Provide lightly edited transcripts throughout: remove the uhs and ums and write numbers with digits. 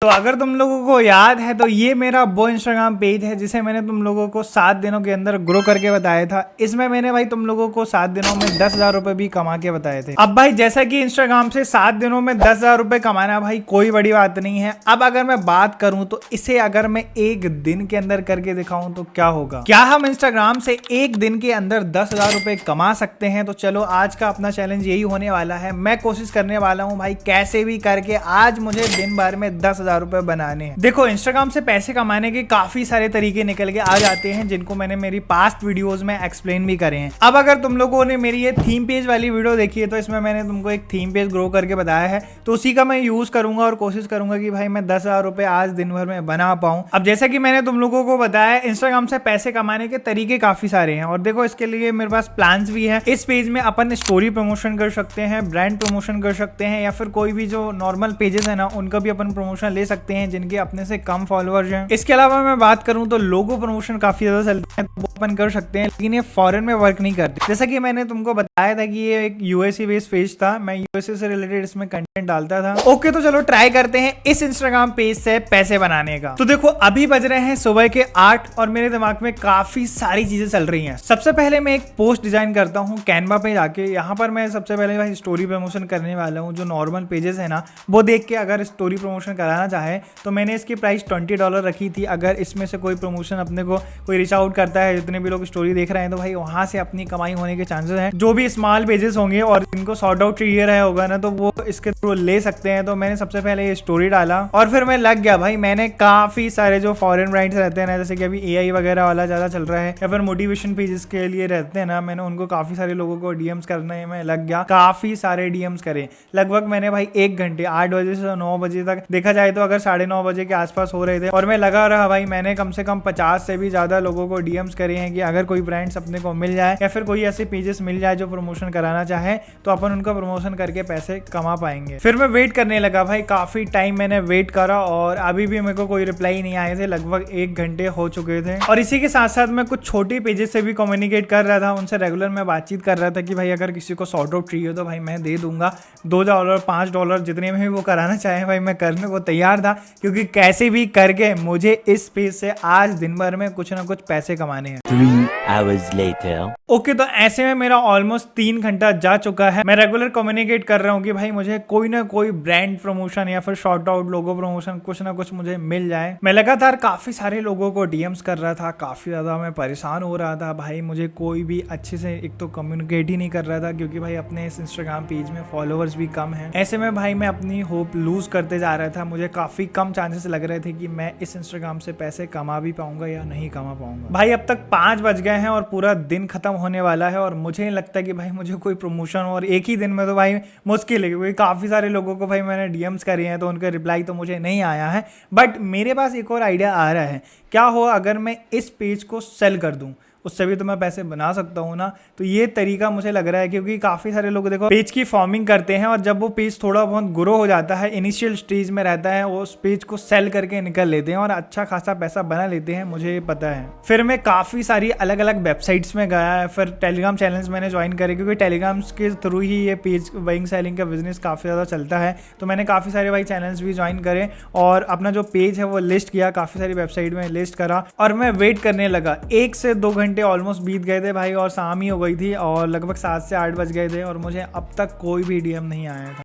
तो अगर तुम लोगों को याद है तो ये मेरा वो इंस्टाग्राम पेज है जिसे मैंने तुम लोगों को 7 दिनों के अंदर ग्रो करके बताया था। इसमें मैंने भाई तुम लोगों को 7 दिनों में 10,000 रुपए भी कमा के बताए थे। अब भाई जैसा कि इंस्टाग्राम से 7 दिनों में 10,000 रुपए कमाना भाई कोई बड़ी बात नहीं है। अब अगर मैं बात करूं तो इसे अगर मैं एक दिन के अंदर करके दिखाऊं तो क्या होगा, क्या हम इंस्टाग्राम से एक दिन के अंदर 10,000 रुपए कमा सकते हैं? तो चलो आज का अपना चैलेंज यही होने वाला है। मैं कोशिश करने वाला हूं भाई कैसे भी करके आज मुझे दिन भर में 10,000 रुपए बनाने हैं। देखो इंस्टाग्राम से पैसे कमाने के काफी सारे तरीके निकल के आ जाते हैं जिनको मैंने मेरी पास्ट वीडियोस में एक्सप्लेन भी करे हैं। अब अगर तुम लोगों ने मेरी ये थीम पेज वाली वीडियो देखी है तो इसमें मैंने तुमको एक थीम पेज ग्रो करके बताया है, तो उसी का मैं यूज करूंगा और कोशिश करूंगा कि भाई मैं 10,000 रुपए आज दिन भर में बना पाऊं। अब जैसा कि मैंने तुम लोगों को बताया इंस्टाग्राम से पैसे कमाने के तरीके काफी सारे हैं और देखो इसके लिए मेरे पास प्लान्स भी है। इस पेज में अपन स्टोरी प्रमोशन कर सकते हैं, ब्रांड प्रमोशन कर सकते हैं, या फिर कोई भी जो नॉर्मल पेजेस है ना उनका भी अपन प्रमोशन ले सकते हैं जिनके अपने से कम फॉलोअर्स हैं। इसके अलावा मैं बात करूं तो लोगो प्रमोशन काफी ज्यादा चलते हैं, वो अपन कर सकते हैं, लेकिन ये फॉरेन में वर्क नहीं करते। जैसा कि मैंने तुमको बताया था कि ये एक यूएसए बेस्ड पेज था, मैं यूएसए से रिलेटेड इसमें कंटेंट डालता था। ओके तो चलो ट्राई करते हैं इस इंस्टाग्राम पेज से पैसे बनाने का। तो देखो अभी बज रहे हैं सुबह के 8 और मेरे दिमाग में काफी सारी चीजें चल रही हैं। सबसे पहले मैं एक पोस्ट डिजाइन करता हूँ कैनवा पे जाके। यहाँ पर मैं सबसे पहले भाई स्टोरी प्रमोशन करने वाला हूँ। जो नॉर्मल पेजेस है ना वो देख के अगर स्टोरी प्रमोशन कराना चाहे तो मैंने इसकी प्राइस $20 रखी थी। अगर इसमें से कोई प्रमोशन अपने को कोई रीच आउट करता है, जितने भी लोग स्टोरी देख रहे हैं, तो भाई वहां से अपनी कमाई होने के चांसेस हैं। जो भी स्मॉल पेजेस होंगे और जिनको सॉर्ट आउट चाहिए रहा होगा ना तो वो इसके थ्रू ले सकते हैं। तो मैंने सबसे पहले ये स्टोरी डाला और फिर मैं लग गया भाई। मैंने काफी सारे जो फॉरेन ब्रांड्स रहते हैं ना, जैसे कि अभी एआई वगैरह वाला ज्यादा चल रहा है या फिर मोटिवेशन पेजेस के लिए रहते हैं ना, मैंने उनको काफी सारे लोगों को डीएम्स करने में लग गया। काफी सारे डीएम्स करे। लगभग मैंने भाई 1 घंटे 8 बजे से 9 बजे तक, देखा जाए तो अगर 9:30 बजे के आसपास हो रहे थे और मैं लगा रहा भाई। मैंने कम से कम 50 से भी ज्यादा लोगों को डीएम्स करे हैं कि अगर कोई ब्रांड्स अपने को मिल जाए या फिर कोई ऐसे पेजेस मिल जाए जो प्रमोशन कराना चाहे तो अपन उनका प्रमोशन करके पैसे कमा पाएंगे। फिर मैं वेट करने लगा भाई। काफी टाइम मैंने वेट करा और अभी भी मेरे को कोई रिप्लाई नहीं आए थे। लगभग 1 घंटे हो चुके थे और इसी के साथ साथ मैं कुछ छोटी पेजेस से भी कम्युनिकेट कर रहा था। उनसे रेगुलर मैं बातचीत कर रहा था कि भाई अगर किसी को सॉर्ट आउट चाहिए तो भाई मैं दे दूंगा। $2 $5 जितने में भी वो कराना चाहे भाई मैं करने को तैयार था, क्योंकि कैसे भी करके मुझे इस पेज से आज दिन भर में कुछ ना कुछ पैसे कमाने हैं। 3 hours later. ओके तो ऐसे में मेरा ऑलमोस्ट 3 घंटा जा चुका है। मैं रेगुलर कम्युनिकेट कर रहा हूँ कि भाई मुझे कोई ना कोई ब्रांड प्रमोशन या फिर शॉर्ट आउट लोगो प्रमोशन कुछ ना कुछ मुझे मिल जाए। मैं लगातार काफी सारे लोगों को डीएम्स कर रहा था। काफी ज्यादा मैं परेशान हो रहा था भाई। मुझे कोई भी अच्छे से एक तो कम्युनिकेट ही नहीं कर रहा था, क्योंकि भाई अपने इस इंस्टाग्राम पेज में फॉलोअर्स भी कम है। ऐसे में भाई मैं अपनी होप लूज करते जा रहा था। मुझे काफी कम चांसेस लग रहे थे कि मैं इस इंस्टाग्राम से पैसे कमा भी पाऊंगा या नहीं कमा पाऊंगा। भाई अब तक 5 बज गए हैं और पूरा दिन खत्म होने वाला है और मुझे नहीं लगता कि भाई मुझे कोई प्रमोशन और एक ही दिन में तो भाई मुश्किल है, क्योंकि काफी सारे लोगों को भाई मैंने डीएम्स करे हैं तो उनका रिप्लाई तो मुझे नहीं आया है। बट मेरे पास एक और आइडिया आ रहा है। क्या हो अगर मैं इस पेज को सेल कर दूं, उससे भी तो मैं पैसे बना सकता हूँ ना। तो ये तरीका मुझे लग रहा है, क्योंकि काफी सारे लोग देखो पेज की फॉर्मिंग करते हैं और जब वो पेज थोड़ा बहुत ग्रो हो जाता है, इनिशियल स्टेज में रहता है, वो उस पेज को सेल करके निकल लेते हैं और अच्छा खासा पैसा बना लेते हैं। मुझे ये पता है। फिर मैं काफी सारी अलग अलग वेबसाइट्स में गया, फिर टेलीग्राम चैनल्स मैंने ज्वाइन करे, क्योंकि टेलीग्राम के थ्रू ही ये पेज बाइंग सेलिंग का बिजनेस काफी ज्यादा चलता है। तो मैंने काफी सारे भाई चैनल्स भी ज्वाइन करे और अपना जो पेज है वो लिस्ट किया, काफी सारी वेबसाइट में लिस्ट करा और मैं वेट करने लगा। 1 से 2 घंटे ऑलमोस्ट बीत गए थे भाई और शाम ही हो गई थी और लगभग 7 से 8 बज गए थे और मुझे अब तक कोई भी डीएम नहीं आया था।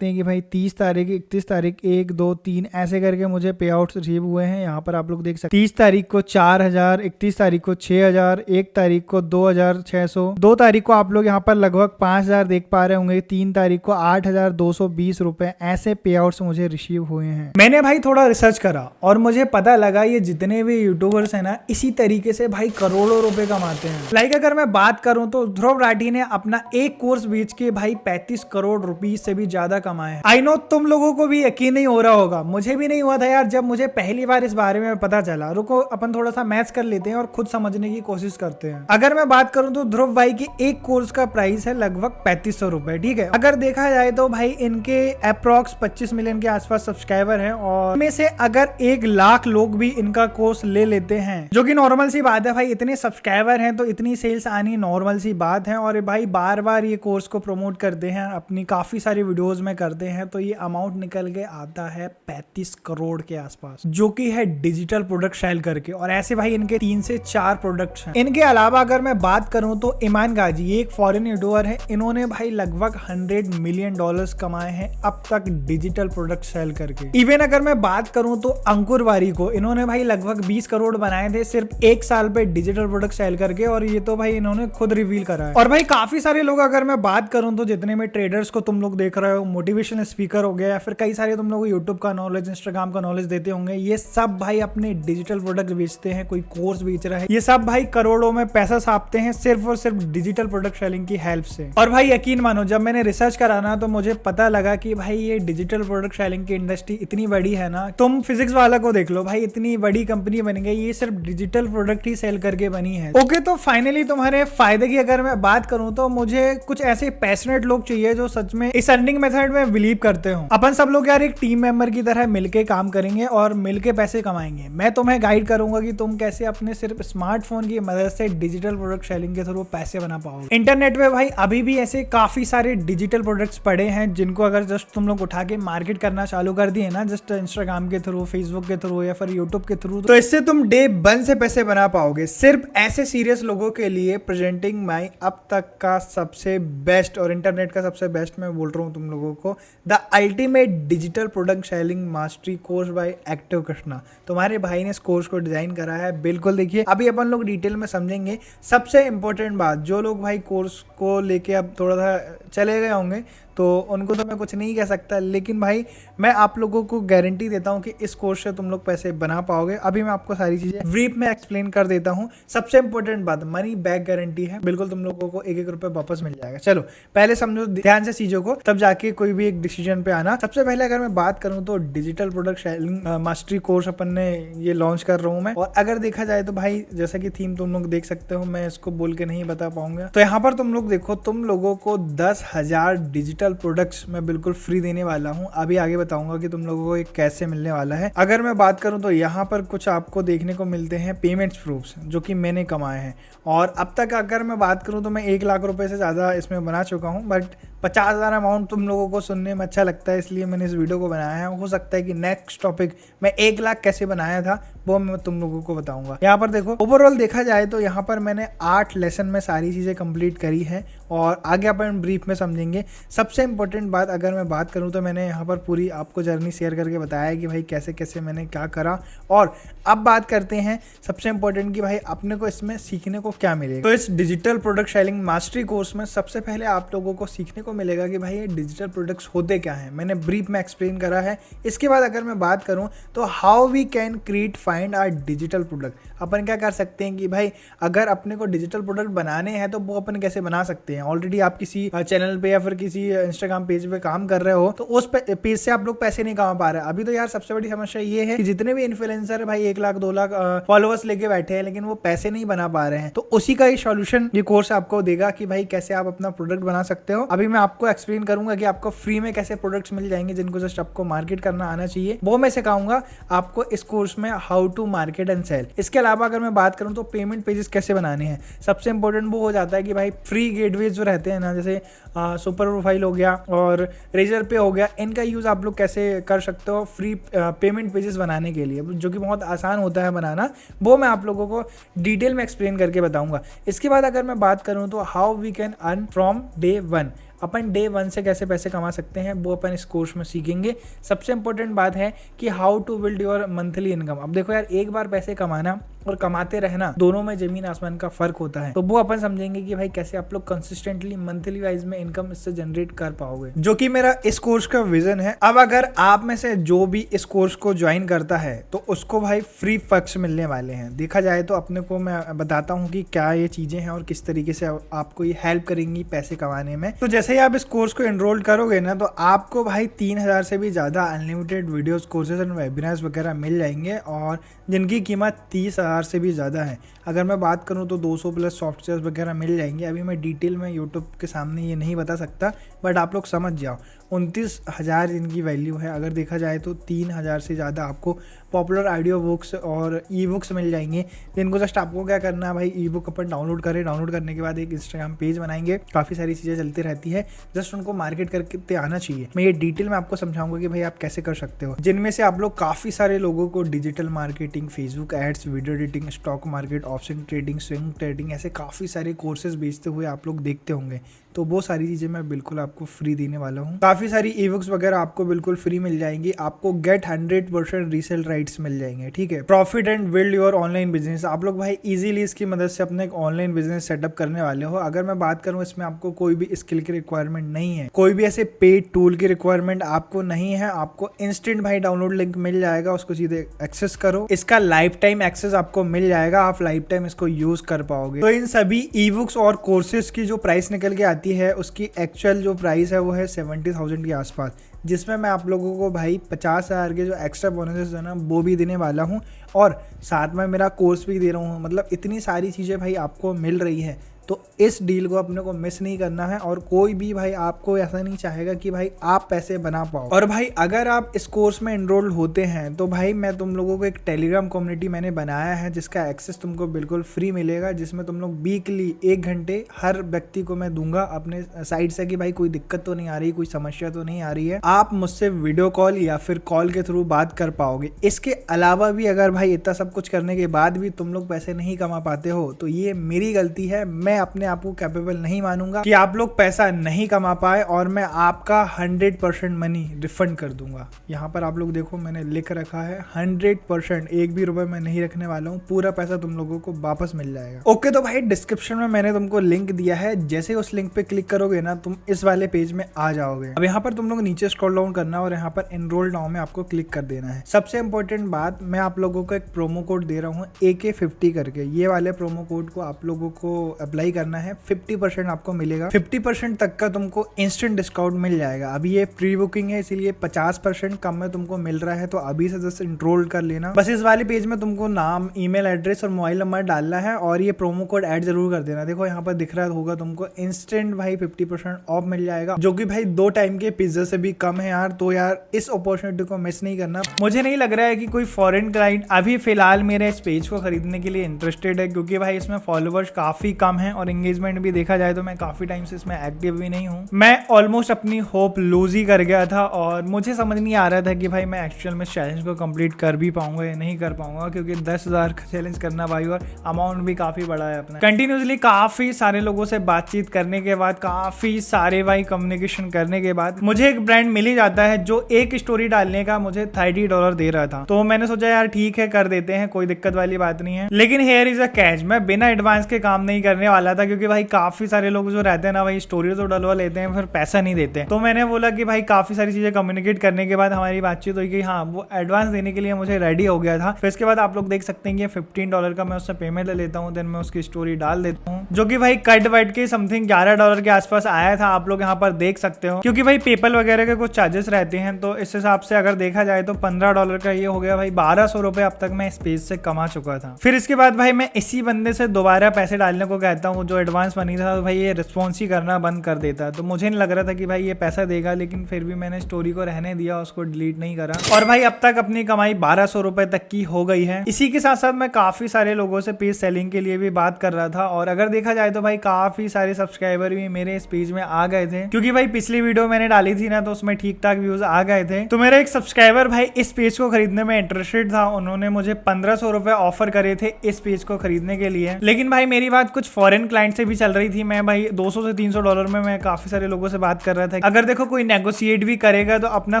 हैं कि भाई 30 तारीख 31 तारीख 1 2 3 ऐसे करके मुझे पे आउट रिसीव हुए हैं। यहाँ पर आप लोग देख सकते हैं 30 तारीख को 4,000, 31 तारीख को 6,000, 1 तारीख को 2,600, 2 तारीख को आप लोग यहाँ पर लगभग 5,000 देख पा रहे होंगे, 3 तारीख को 8,220 रुपए ऐसे पे आउट्स मुझे रिसीव हुए हैं। मैंने भाई थोड़ा रिसर्च करा और मुझे पता लगा ये जितने भी यूट्यूबर्स है ना इसी तरीके से भाई करोड़ों रुपए कमाते हैं। लाइक अगर मैं बात करूं तो ध्रुव राठी ने अपना एक कोर्स बेच के भाई 35 करोड़ रुपीज से भी ज्यादा कमाए। आई नो तुम लोगों को भी यकीन नहीं हो रहा होगा, मुझे भी नहीं हुआ था यार जब मुझे पहली बार इस बारे में पता चला। रुको अपन थोड़ा सा मैथ्स कर लेते हैं और खुद समझने की कोशिश करते हैं। अगर मैं बात करूं तो ध्रुव भाई की एक कोर्स का प्राइस है लगभग 3500 रुपए, ठीक है। अगर देखा जाए तो भाई इनके अप्रोक्स 25 मिलियन के आसपास सब्सक्राइबर हैं और इनमें से अगर 1 लाख लोग भी इनका कोर्स ले लेते हैं, जो कि नॉर्मल सी बात है भाई, इतने सब्सक्राइबर हैं तो इतनी सेल्स आनी नॉर्मल सी बात है। और भाई बार बार ये कोर्स को प्रमोट करते हैं, अपनी काफी सारी वीडियोस में करते हैं तो ये अमाउंट निकल के आता है 35 करोड़ के आसपास, जो कि है डिजिटल प्रोडक्ट सेल करके। और ऐसे भाई इनके 3 से 4 प्रोडक्ट्स हैं। इनके अलावा अगर मैं बात करूं तो ईमान गाजी, ये एक फॉरेन यूट्यूबर है, इन्होंने भाई लगभग $100 मिलियन कमाए हैं अब तक डिजिटल प्रोडक्ट सेल करके। इवन अगर मैं बात करूं तो अंकुर वारीको, इन्होंने भाई लगभग 20 करोड़ बनाए थे सिर्फ 1 साल पे डिजिटल प्रोडक्ट सेल करके, और ये तो भाई इन्होंने खुद रिवील करा है। और भाई काफी सारे लोग, अगर मैं बात करूं तो जितने में ट्रेडर्स को तुम लोग देख रहे हो, मोटिवेशनल स्पीकर हो गया, या फिर कई सारे तुम लोग यूट्यूब का नॉलेज, इंस्टाग्राम का नॉलेज देते होंगे, ये सब भाई अपने डिजिटल प्रोडक्ट बेचते हैं, कोई कोर्स बेच रहा है, ये सब भाई करोड़ों में पैसा छापते हैं सिर्फ और सिर्फ डिजिटल प्रोडक्ट सेलिंग की हेल्प से। और भाई यकीन मानो, जब मैंने रिसर्च करा ना तो मुझे पता लगा कि भाई ये डिजिटल प्रोडक्ट सेलिंग की इंडस्ट्री इतनी बड़ी है ना, तुम फिजिक्स वाला को देख लो भाई, इतनी बड़ी कंपनी बन गई, ये सिर्फ डिजिटल प्रोडक्ट ही सेल करके बनी है। ओके, तो फाइनली तुम्हारे फायदे की अगर मैं बात करूं तो मुझे कुछ ऐसे पैशनेट लोग चाहिए जो सच में इस अर्निंग मेथड में बिलीव करते हो। अपन सब लोग यार एक टीम मेंबर की तरह मिलके काम करेंगे और मिलके पैसे कमाएंगे। मैं तुम्हें गाइड करूंगा कि तुम कैसे अपने सिर्फ स्मार्टफोन की मदद से डिजिटल प्रोडक्ट सेलिंग के थ्रू पैसे बना पाओगे। इंटरनेट पे भाई अभी भी ऐसे काफी सारे डिजिटल प्रोडक्ट्स पड़े हैं जिनको अगर जस्ट तुम लोग उठा के मार्केट करना चालू कर दिए ना, जस्ट इंस्टाग्राम के थ्रू, फेसबुक के थ्रू या फिर यूट्यूब के थ्रू, तो इससे तुम डे 1 से पैसे बना पाओगे। सिर्फ ऐसे सीरियस लोगों के लिए प्रेजेंटिंग माई अब तक का सबसे बेस्ट और इंटरनेट का सबसे बेस्ट मैं बोल रहा हूँ तुम लोगों को, the ultimate digital product selling mastery course by active Krishna. तुम्हारे भाई ने इस कोर्स को डिजाइन करा है। बिल्कुल देखिए, अभी अपन लोग डिटेल में समझेंगे। सबसे इंपॉर्टेंट बात, जो लोग भाई कोर्स को लेके अब थोड़ा सा चले गए होंगे तो उनको तो मैं कुछ नहीं कह सकता, लेकिन भाई मैं आप लोगों को गारंटी देता हूं कि इस कोर्स से तुम लोग पैसे बना पाओगे। अभी मैं आपको सारी चीजें ब्रीफ में एक्सप्लेन कर देता हूं। सबसे इंपॉर्टेंट बात, मनी बैक गारंटी है, बिल्कुल तुम लोगों को 1-1 रुपए वापस मिल जाएगा। चलो पहले समझो ध्यान से चीजों को, तब जाके कोई भी एक डिसीजन पे आना। सबसे पहले अगर मैं बात करूं तो digital product selling mastery course अपन ने ये लॉन्च कर रहा हूं मैं। और अगर देखा जाए तो भाई जैसा कि थीम तुम लोग देख सकते हो, मैं इसको बोल के नहीं बता पाऊंगा। तो यहाँ पर तुम लोग देखो, तुम लोगों को 10,000 डिजिटल प्रोडक्ट्स मैं बिल्कुल फ्री देने वाला हूं। अभी आगे बताऊंगा कि तुम लोगों को एक कैसे मिलने वाला है। अगर मैं बात करूं तो यहाँ पर कुछ आपको देखने को मिलते हैं पेमेंट्स प्रूफ्स जो कि मैंने कमाए हैं। और अब तक अगर मैं बात करूं तो मैं 1 लाख रुपए से ज़्यादा इसमें बना चुका हूं, बट 50,000 अमाउंट तुम लोगों को सुनने में अच्छा लगता है, इसलिए मैंने इस वीडियो को बनाया है। हो सकता है कि नेक्स्ट टॉपिक मैं 1 लाख कैसे बनाया था वो मैं तुम लोगों को बताऊंगा। यहाँ पर देखो, ओवरऑल देखा जाए तो यहाँ पर मैंने 8 लेसन में सारी चीज़ें कंप्लीट करी है और आगे अपन ब्रीफ में समझेंगे। सबसे इंपॉर्टेंट बात अगर मैं बात करूँ तो मैंने यहाँ पर पूरी आपको जर्नी शेयर करके बताया कि भाई कैसे कैसे मैंने क्या करा। और अब बात करते हैं सबसे इंपॉर्टेंट कि भाई अपने को इसमें सीखने को क्या मिलेगा। तो इस digital product selling mastery course में सबसे पहले आप लोगों को सीखने को मिलेगा कि भाई ये डिजिटल प्रोडक्ट्स होते क्या हैं, मैंने ब्रीफ में एक्सप्लेन करा है। इसके बाद अगर मैं बात करूं तो how we can create find our digital product. अपन क्या कर सकते हैं कि भाई अगर अपने को डिजिटल प्रोडक्ट बनाने हैं तो वो अपन कैसे बना सकते हैं। ऑलरेडी आप किसी चैनल पे या फिर किसी इंस्टाग्राम पेज पे काम कर रहे हो तो उस पेज से आप लोग पैसे नहीं कमा पा रहे। अभी तो यार सबसे बड़ी समस्या ये है कि जितने भी इन्फ्लुएंसर है भाई 1 लाख 2 लाख फॉलोअर्स लेके बैठे हैं, लेकिन वो पैसे नहीं बना पा रहे हैं। तो उसी का ही सॉल्यूशन ये कोर्स आपको देगा कि भाई कैसे आप अपना प्रोडक्ट बना सकते हो। अभी मैं आपको एक्सप्लेन करूंगा कि आपको फ्री में कैसे प्रोडक्ट्स मिल जाएंगे जिनको जस्ट आपको मार्केट करना आना चाहिए, वो मैं सिखाऊंगा आपको इस कोर्स में, how to market and sell. इसके अलावा अगर मैं बात करूं तो पेमेंट पेजेस कैसे बनाने हैं। सबसे इंपॉर्टेंट वो हो जाता है कि भाई फ्री गेटवेज जो रहते हैं ना, जैसे सुपर प्रोफाइल हो गया और रेजर पे हो गया, इनका यूज आप लोग कैसे कर सकते हो फ्री पेमेंट पेजेस बनाने के लिए, जो कि बहुत आसान होता है बनाना। वो मैं आप लोगों को डिटेल में एक्सप्लेन करके बताऊंगा। इसके बाद अगर मैं बात करूं तो how we can earn from day 1। अपन डे 1 से कैसे पैसे कमा सकते हैं वो अपन इस कोर्स में सीखेंगे। सबसे इंपॉर्टेंट बात है कि how to build your monthly income. अब देखो यार, एक बार पैसे कमाना और कमाते रहना, दोनों में जमीन आसमान का फर्क होता है। तो वो अपन समझेंगे कि भाई कैसे आप लोग कंसिस्टेंटली मंथली वाइज में इनकम इससे जनरेट कर पाओगे, जो कि मेरा इस कोर्स का विजन है। अब अगर आप में से जो भी इस कोर्स को ज्वाइन करता है तो उसको भाई फ्री फक्स मिलने वाले हैं। देखा जाए तो अपने को मैं बताता हूँ कि क्या ये चीजें हैं और किस तरीके से आपको ये हेल्प करेंगी पैसे कमाने में। तो जैसे ही आप इस कोर्स को एनरोल करोगे ना, तो आपको भाई 3000 से भी ज्यादा unlimited videos, courses and webinars वगैरह मिल जाएंगे और जिनकी कीमत 30,000 1000 से भी ज़्यादा है। अगर मैं बात करूं तो 200 प्लस सॉफ्टवेयर वगैरह मिल जाएंगे। अभी मैं डिटेल में यूट्यूब के सामने ये नहीं बता सकता, बट आप लोग समझ जाओ 29,000 इनकी वैल्यू है। अगर देखा जाए तो 3,000 से ज़्यादा आपको पॉपुलर ऑडियो बुक्स और ई बुक्स मिल जाएंगे, जिनको जस्ट आपको क्या करना है भाई, ई बुक अपन डाउनलोड करें। डाउनलोड करने के बाद एक इंस्टाग्राम पेज बनाएंगे, काफ़ी सारी चीज़ें चलती रहती है, जस्ट उनको मार्केट करके आना चाहिए। मैं ये डिटेल में आपको समझाऊंगा कि भाई आप कैसे कर सकते हो, जिनमें से आप लोग काफ़ी सारे लोगों को digital marketing, Facebook ads, video editing, stock market, option trading, swing trading, ऐसे काफ़ी सारे कोर्सेज बेचते हुए आप लोग देखते होंगे। तो वो सारी चीज़ें मैं बिल्कुल आपको फ्री देने वाला हूँ। काफ़ी सारी ई बुक्स वगैरह आपको बिल्कुल फ्री मिल जाएंगी। आपको गेट 100% रीसेल राइट्स मिल जाएंगे, ठीक है। Profit and build your online business, आप लोग भाई इजीली इसकी मदद से अपने एक ऑनलाइन बिजनेस सेटअप करने वाले हो। अगर मैं बात करूँ, इसमें आपको कोई भी स्किल की रिक्वायरमेंट नहीं है, कोई भी ऐसे पेड टूल की रिक्वायरमेंट आपको नहीं है। आपको इंस्टेंट भाई डाउनलोड लिंक मिल जाएगा, उसको सीधे एक्सेस करो। इसका लाइफ टाइम एक्सेस आपको मिल जाएगा, आप लाइफ टाइम इसको यूज कर पाओगे। तो इन सभी ई बुक्स और कोर्सेज की जो प्राइस निकल के आती है, उसकी एक्चुअल जो प्राइस है वो है 70,000 के आसपास, जिसमें मैं आप लोगों को भाई 50,000 के जो एक्स्ट्रा बोनसेस है ना वो भी देने वाला हूँ, और साथ में मेरा कोर्स भी दे रहा हूँ। मतलब इतनी सारी चीज़ें भाई आपको मिल रही है, तो इस डील को अपने को मिस नहीं करना है। और कोई भी भाई आपको ऐसा नहीं चाहेगा कि भाई आप पैसे बना पाओ। और भाई अगर आप इस कोर्स में एनरोल होते हैं तो भाई मैं तुम लोगों को एक टेलीग्राम कम्युनिटी मैंने बनाया है, जिसका एक्सेस तुमको बिल्कुल फ्री मिलेगा, जिसमें तुम लोग वीकली 1 घंटे हर व्यक्ति को मैं दूंगा अपने साइड से कि भाई कोई दिक्कत तो नहीं आ रही, कोई समस्या तो नहीं आ रही है, आप मुझसे वीडियो कॉल या फिर कॉल के थ्रू बात कर पाओगे। इसके अलावा भी अगर भाई इतना सब कुछ करने के बाद भी तुम लोग पैसे नहीं कमा पाते हो तो ये मेरी गलती है। मैं अपने आप को कैपेबल नहीं मानूंगा कि आप लोग पैसा नहीं कमा पाए, और मैं आपका 100% मनी रिफंड कर दूंगा। यहाँ पर आप लोग देखो मैंने लिख रखा है 100%, एक भी रुपए मैं नहीं रखने वाला हूँ, पूरा पैसा तुम लोगों को वापस मिल जाएगा। ओके, तो भाई डिस्क्रिप्शन में मैंने तुमको लिंक दिया है, जैसे उस लिंक पे क्लिक करोगे ना तुम इस वाले पेज में आ जाओगे। अब यहाँ पर तुम लोग नीचे स्क्रॉल डाउन करना और यहाँ पर एनरोल नाउ में आपको क्लिक कर देना है। सबसे इंपॉर्टेंट बात, मैं आप लोगों को एक प्रोमो कोड दे रहा हूँ AK50 करके, ये वाले प्रोमो कोड को आप लोगों को अप्लाई करना है। 50% आपको मिलेगा, 50% तक का तुमको इंस्टेंट डिस्काउंट मिल जाएगा। अभी ये प्री बुकिंग है, इसीलिए 50% कम में तुमको मिल रहा है, तो अभी से जस्ट एनरोल कर लेना। बस इस वाले पेज में तुमको नाम, ईमेल एड्रेस और मोबाइल नंबर डालना है, और ये प्रोमो कोड ऐड जरूर कर देना। देखो यहाँ पर दिख रहा होगा तुमको, इंस्टेंट भाई 50% ऑफ मिल जाएगा, जो कि भाई 2 टाइम के पिज्जा से भी कम है यार। तो यार इस अपॉर्चुनिटी को मिस नहीं करना। मुझे नहीं लग रहा है कि कोई फॉरेन क्लाइंट अभी फिलहाल मेरे इस पेज को खरीदने के लिए इंटरेस्टेड है, क्योंकि भाई इसमें फॉलोवर्स काफी कम है और एंगेजमेंट भी देखा जाए तो मैं काफी टाइम से इसमें एक्टिव भी नहीं हूँ। मैं ऑलमोस्ट अपनी होप लूज ही कर गया था, और मुझे समझ नहीं आ रहा था कि भाई मैं एक्चुअल में चैलेंज को कंप्लीट कर भी पाऊंगा या नहीं कर पाऊंगा, क्योंकि 10,000 का चैलेंज करना भाई, और अमाउंट भी काफी बड़ा है अपना। कंटिन्यूसली काफी सारे लोगों से बातचीत करने के बाद, काफी सारे भाई कम्युनिकेशन करने के बाद मुझे एक ब्रांड मिल ही जाता है जो एक स्टोरी डालने का मुझे $30 दे रहा था। तो मैंने सोचा यार ठीक है, कर देते हैं, कोई दिक्कत वाली बात नहीं है। लेकिन हेयर इज अ कैच, मैं बिना एडवांस के काम नहीं करने वाला था, क्योंकि भाई काफी सारे लोग जो रहते हैं ना भाई, स्टोरी तो डलवा लेते हैं फिर पैसा नहीं देते। तो मैंने बोला कि भाई काफी सारी चीजें कम्युनिकेट करने के बाद हमारी बातचीत हुई कि हाँ वो एडवांस देने के लिए मुझे रेडी हो गया था। फिर इसके बाद आप लोग देख सकते हैं कि $15 का मैं उससे पेमेंट ले लेता हूँ, देन मैं उसकी स्टोरी डाल देता हूँ, जो कि भाई कट वट के समथिंग $11 के आसपास आया था। आप लोग यहाँ पर देख सकते हो, क्योंकि भाई पेपल वगैरह के कुछ चार्जेस रहते हैं, तो इस हिसाब से अगर देखा जाए तो $15 का ये हो गया भाई। ₹1200 अब तक मैं इस पेज से कमा चुका था। फिर इसके बाद भाई मैं इसी बंदे से दोबारा पैसे डालने को कहता हूँ, जो एडवांस मनी था, तो भाई ये रिस्पॉन्स ही करना बंद कर देता। तो मुझे नहीं लग रहा था कि भाई ये पैसा देगा, लेकिन फिर भी मैंने स्टोरी को रहने दिया, उसको डिलीट नहीं करा। और भाई अब तक अपनी कमाई ₹1200 तक की हो गई है। इसी के साथ साथ मैं काफी सारे लोगों से पेज सेलिंग के लिए भी बात कर रहा था, और अगर देखा जाए तो भाई काफी सारे सब्सक्राइबर भी मेरे इस पेज में आ गए थे, क्योंकि भाई पिछली वीडियो मैंने डाली थी ना, तो उसमें ठीक ठाक व्यूज आ गए थे। तो मेरा एक सब्सक्राइबर भाई इस पेज को खरीदने में इंटरेस्टेड था, उन्होंने मुझे ₹1500 ऑफर करे थे इस पेज को खरीदने के लिए। लेकिन भाई मेरी बात कुछ फॉरेन क्लाइंट से भी चल रही थी। मैं भाई $200 से $300 में मैं काफी सारे लोगों से बात कर रहा था। अगर देखो कोई नेगोशिएट भी करेगा तो अपना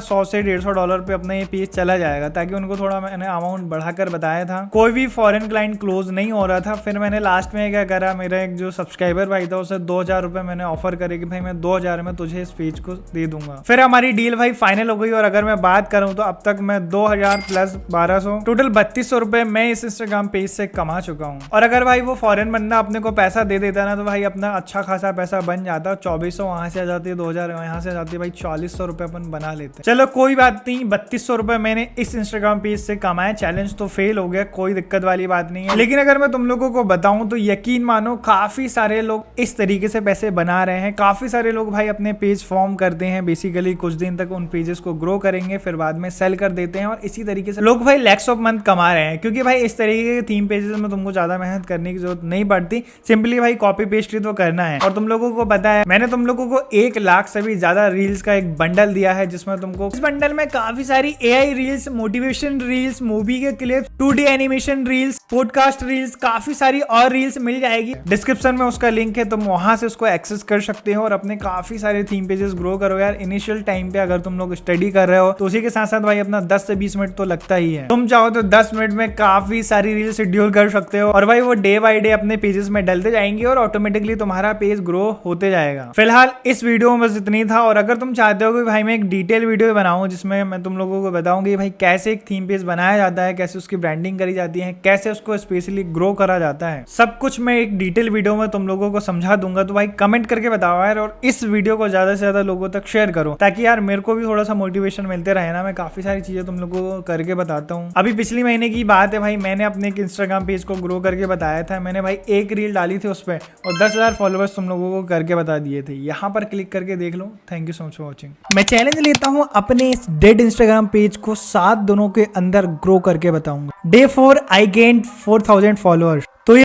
$100 से $150 पे अपना ये पेज चला जाएगा, ताकि उनको थोड़ा मैंने अमाउंट बढ़ाकर बताया था। कोई भी फॉरेन क्लाइंट क्लोज नहीं हो रहा था। फिर मैंने लास्ट में क्या करा, मेरा एक जो सब्सक्राइबर भाई था उसे $2000 मैंने ऑफर करे कि भाई मैं 2000 में तुझे इस पेज को दे दूंगा। फिर हमारी डील भाई फाइनल हो गई, और अगर मैं बात करूं तो अब तक मैं 2000 प्लस 1200 टोटल $3200 मैं इस इंस्टाग्राम पेज से कमा चुका हूं। और अगर भाई वो फॉरेन बंदा अपने को पैसा दे देता ना तो भाई अपना अच्छा खासा पैसा बन जाता। 2400 वहां से आ जाती है, 2000 यहाँ से आ जाती है भाई, 4400 रुपए अपन बना लेते। चलो कोई बात नहीं, 3200 रुपए मैंने इस इंस्टाग्राम पेज से कमाए। चैलेंज तो फेल हो गया, कोई दिक्कत वाली बात नहीं है। लेकिन अगर मैं तुम लोगों को बताऊं तो यकीन मानो काफी सारे लोग इस तरीके से पैसे बना रहे हैं। काफी सारे लोग भाई अपने पेज फॉर्म करते हैं, बेसिकली कुछ दिन तक उन पेजेस को ग्रो करेंगे, फिर बाद में सेल कर देते हैं और इसी तरीके से लोग भाई लैक्स ऑफ मंथ कमा रहे हैं। क्योंकि भाई इस तरीके के थीम पेजेस में तुमको ज्यादा मेहनत करने की जरूरत नहीं पड़ती, सिंपली भाई कॉपी पेस्ट ही तो करना है। और तुम लोगों को पता है मैंने तुम लोगों को 1 लाख से भी ज्यादा रील्स का एक बंडल दिया है, जिसमें तुमको इस बंडल में काफी सारी AI reels, motivation reels, movie के clips, 2D animation reels, podcast reels, काफी सारी और रील्स मिल जाएगी। डिस्क्रिप्शन में उसका लिंक है, तुम वहां से उसको एक्सेस कर सकते हो और अपने काफी सारे थीम पेजेस ग्रो करो यार। इनिशियल टाइम पे अगर तुम लोग स्टडी कर रहे हो तो उसी के साथ साथ भाई अपना 10 से 20 मिनट तो लगता ही है। तुम चाहो तो 10 मिनट में काफी सारी रील शेड्यूल कर सकते हो और भाई वो डे बाय डे अपने पेजेस में डलते जाएंगे और ऑटोमेटिकली तुम्हारा पेज ग्रो होते जाएगा। फिलहाल इस वीडियो में बस इतनी था। और अगर तुम चाहते हो कि भाई मैं एक डिटेल वीडियो बनाऊं जिसमें मैं तुम लोगों को बताऊंगी भाई कैसे एक थीम पेज बनाया जाता है, कैसे उसकी ब्रांडिंग करी जाती है, कैसे उसको स्पेशली ग्रो करा जाता है, सब कुछ मैं एक डिटेल वीडियो में तुम लोगों को समझा दूंगा। तो भाई कमेंट करके बताओ यार, और इस वीडियो को ज्यादा से ज्यादा लोगों तक शेयर करो ताकि यार मेरे को भी थोड़ा सा मोटिवेशन मिलते रहे ना। मैं काफी सारी चीजें तुम लोगों को करके बताता हूँ। अभी पिछले महीने की बात है भाई, मैंने अपने एक इंस्टाग्राम पेज को ग्रो करके बताया था। मैंने भाई एक रील डाली थी उस पर और 10,000 फॉलोअर्स तुम लोगों को करके बता दिए थे। यहाँ पर क्लिक करके देख लो। Thank you so much for watching. मैं चैलेंज लेता हूँ अपने इस डेड इंस्टाग्राम पेज को 7 दिनों के अंदर ग्रो करके बताऊंगा। Day 4 I gained 4000 followers.